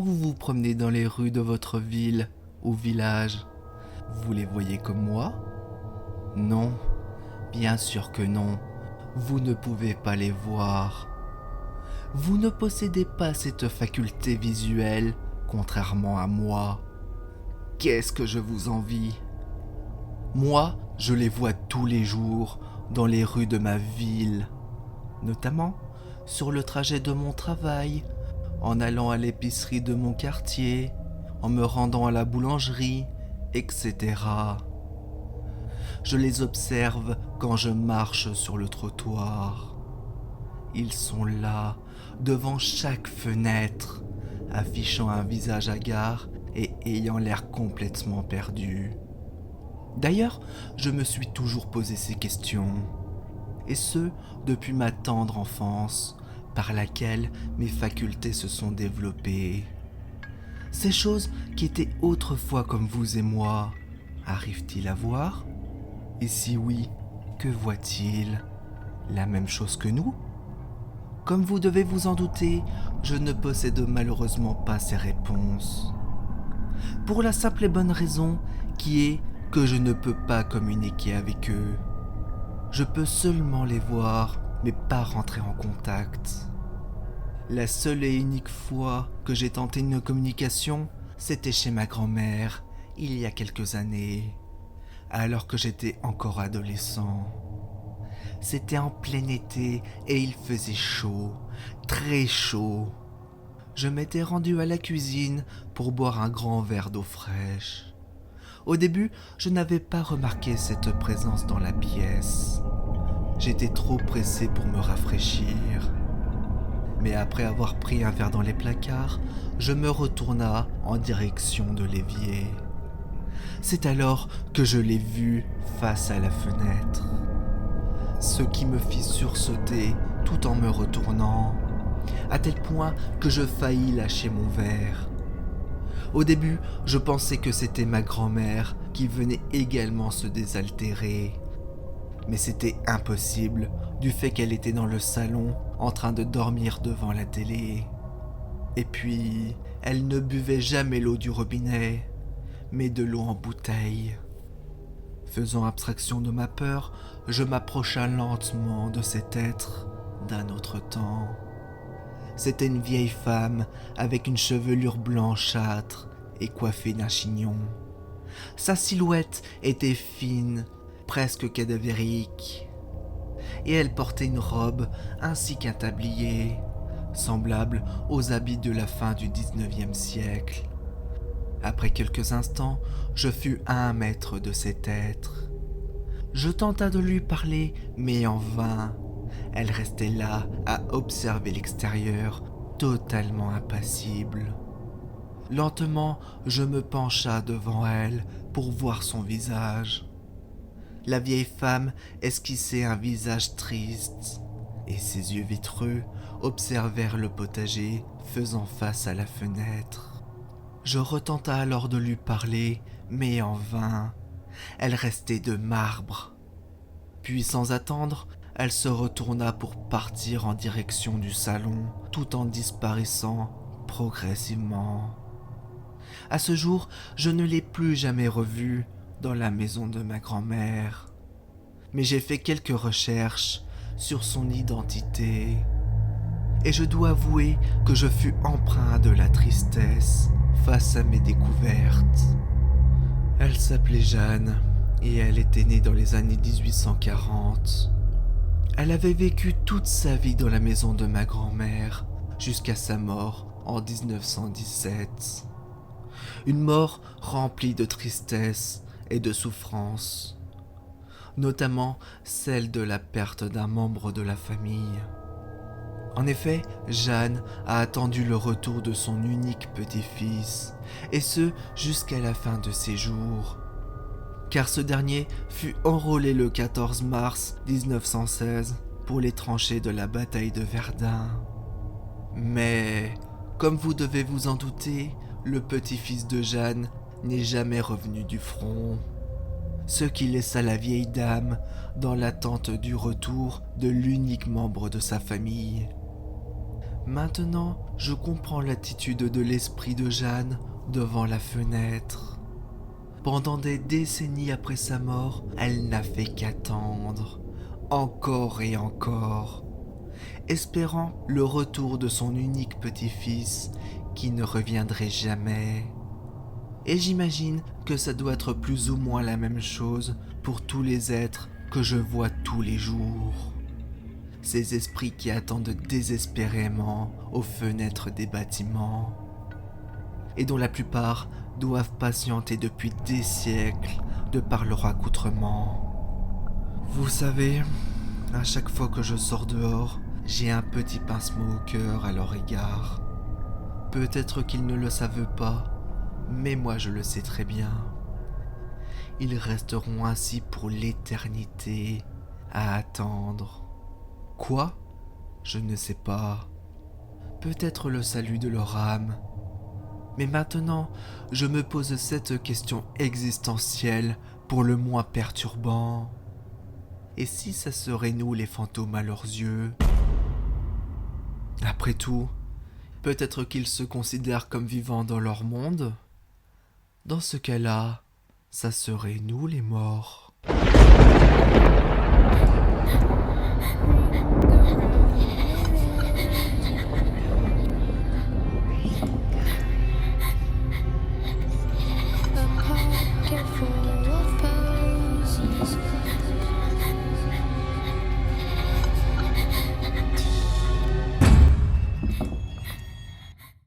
quand vous vous promenez dans les rues de votre ville ou village, vous les voyez comme moi? Non, bien sûr que non. Vous ne pouvez pas les voir. Vous ne possédez pas cette faculté visuelle, contrairement à moi. Qu'est-ce que je vous envie? Moi, je les vois tous les jours dans les rues de ma ville, notamment sur le trajet de mon travail, en allant à l'épicerie de mon quartier, en me rendant à la boulangerie, etc. Je les observe quand je marche sur le trottoir. Ils sont là, devant chaque fenêtre, affichant un visage hagard et ayant l'air complètement perdu. D'ailleurs, je me suis toujours posé ces questions, et ce, depuis ma tendre enfance, par laquelle mes facultés se sont développées. Ces choses qui étaient autrefois comme vous et moi, arrivent-ils à voir? Et si oui, que voit-il? La même chose que nous? Comme vous devez vous en douter, je ne possède malheureusement pas ces réponses. Pour la simple et bonne raison qui est que je ne peux pas communiquer avec eux. Je peux seulement les voir, mais pas rentrer en contact. La seule et unique fois que j'ai tenté une communication, c'était chez ma grand-mère, il y a quelques années, alors que j'étais encore adolescent. C'était en plein été et il faisait chaud, très chaud. Je m'étais rendu à la cuisine pour boire un grand verre d'eau fraîche. Au début, je n'avais pas remarqué cette présence dans la pièce. J'étais trop pressé pour me rafraîchir. Mais après avoir pris un verre dans les placards, je me retourna en direction de l'évier. C'est alors que je l'ai vue face à la fenêtre. Ce qui me fit sursauter tout en me retournant, à tel point que je faillis lâcher mon verre. Au début, je pensais que c'était ma grand-mère qui venait également se désaltérer. Mais c'était impossible, du fait qu'elle était dans le salon, en train de dormir devant la télé. Et puis, elle ne buvait jamais l'eau du robinet, mais de l'eau en bouteille. Faisant abstraction de ma peur, je m'approcha lentement de cet être d'un autre temps. C'était une vieille femme avec une chevelure blanchâtre et coiffée d'un chignon. Sa silhouette était fine, presque cadavérique, et elle portait une robe ainsi qu'un tablier, semblable aux habits de la fin du XIXe siècle. Après quelques instants, je fus à 1 mètre de cet être. Je tentai de lui parler, mais en vain. Elle restait là à observer l'extérieur, totalement impassible. Lentement, je me pencha devant elle pour voir son visage. La vieille femme esquissait un visage triste, et ses yeux vitreux observèrent le potager faisant face à la fenêtre. Je retentai alors de lui parler, mais en vain. Elle restait de marbre. Puis sans attendre, elle se retourna pour partir en direction du salon, tout en disparaissant progressivement. À ce jour, je ne l'ai plus jamais revue dans la maison de ma grand-mère. Mais j'ai fait quelques recherches sur son identité. Et je dois avouer que je fus empreint de la tristesse face à mes découvertes. Elle s'appelait Jeanne et elle était née dans les années 1840. Elle avait vécu toute sa vie dans la maison de ma grand-mère jusqu'à sa mort en 1917. Une mort remplie de tristesse et de souffrance, notamment celle de la perte d'un membre de la famille. En effet, Jeanne a attendu le retour de son unique petit-fils, et ce jusqu'à la fin de ses jours, car ce dernier fut enrôlé le 14 mars 1916 pour les tranchées de la bataille de Verdun. Mais, comme vous devez vous en douter, le petit-fils de Jeanne n'est jamais revenu du front, ce qui laissa la vieille dame dans l'attente du retour de l'unique membre de sa famille. Maintenant, je comprends l'attitude de l'esprit de Jeanne devant la fenêtre. Pendant des décennies après sa mort, elle n'a fait qu'attendre, encore et encore, espérant le retour de son unique petit-fils qui ne reviendrait jamais. Et j'imagine que ça doit être plus ou moins la même chose pour tous les êtres que je vois tous les jours. Ces esprits qui attendent désespérément aux fenêtres des bâtiments et dont la plupart doivent patienter depuis des siècles de par leur accoutrement. Vous savez, à chaque fois que je sors dehors, j'ai un petit pincement au cœur à leur égard. Peut-être qu'ils ne le savent pas, mais moi je le sais très bien. Ils resteront ainsi pour l'éternité à attendre. Quoi ? Je ne sais pas. Peut-être le salut de leur âme. Mais maintenant, je me pose cette question existentielle pour le moins perturbant. Et si ça serait nous les fantômes à leurs yeux ? Après tout, peut-être qu'ils se considèrent comme vivants dans leur monde ? Dans ce cas-là, ça serait nous les morts.